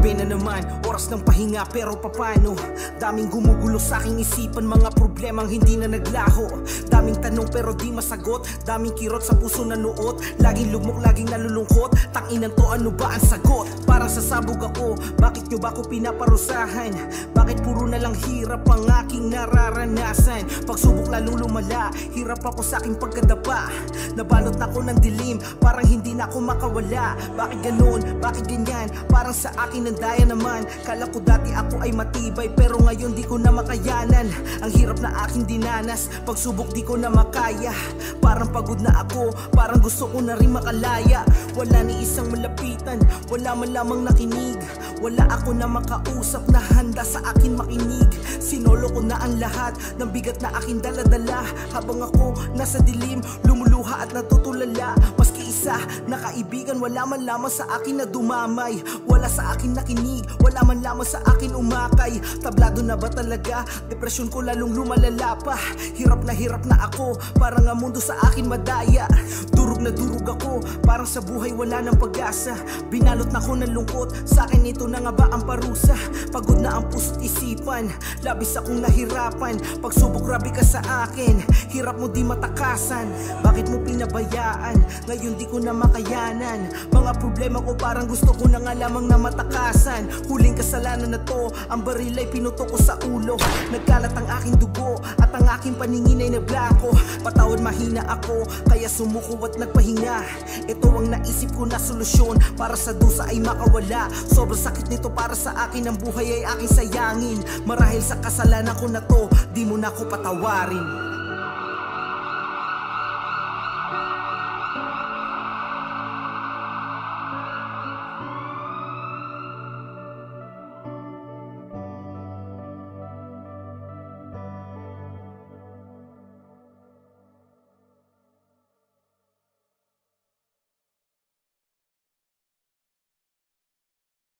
Gabi na naman, oras ng pahinga pero papano? Daming gumugulo sa aking isipan, mga problemang hindi na naglaho. Daming tanong pero di masagot, daming kirot sa puso na nuot. Laging lugmok, laging nalulungkot, tanginan to ano ba ang sagot? Parang sasabog ako, bakit nyo ba ako pinaparusahan? Bakit puro na lang hirap ang aking nararanasan? Pagsubok lalong lumala, hirap ako sa aking pagkadapa. Nabalot ako ng dilim, parang hindi na ako makawala. Bakit ganun? Bakit ganyan? Parang sa akin ang daya naman. Kala ko dati ako ay matibay, pero ngayon di ko na makayanan. Ang hirap na aking dinanas, pagsubok di ko na makaya. Parang pagod na ako, parang gusto ko na rin makalaya. Wala ni isang malapitan, wala man lamang nakinig. Wala ako na makausap na handa sa akin makinig. Sinolo ko na ang lahat ng bigat na aking daladala. Habang ako nasa dilim, lumuluha at natutulala. Maski isa na kaibigan, wala man lamang sa akin na dumamay. Wala sa akin nakinig, wala man lamang sa akin umakay. Tablado na ba talaga? Depresyon ko lalong lumalala pa. Hirap na ako, parang ang mundo sa akin madaya. Durog na durog ako, parang sa buhay wala ng pag-asa. Binalot na ko ng lungkot, sa akin ito na nga ba ang parusa? Pagod na ang puso't isipan, labis akong nahirapan. Pagsubok grabe ka sa akin, hirap mo di matakasan. Bakit mo pinabayaan, ngayon di ko na makayanan. Mga problema ko parang gusto ko na nga lamang na matakasan. Huling kasalanan na to, ang baril ay pinutok ko sa ulo. Nagkalat ang aking dugo at ang aking paningin ay nablako. Patawad mahina ako, kaya sumuko at nagpahinga. Ito ang naisip ko na solusyon para sa dusa ay makawala. Sobrang sakit nito para sa akin, ang buhay ay aking sayangin. Marahil sa kasalanan ko na to, di mo na ako patawarin.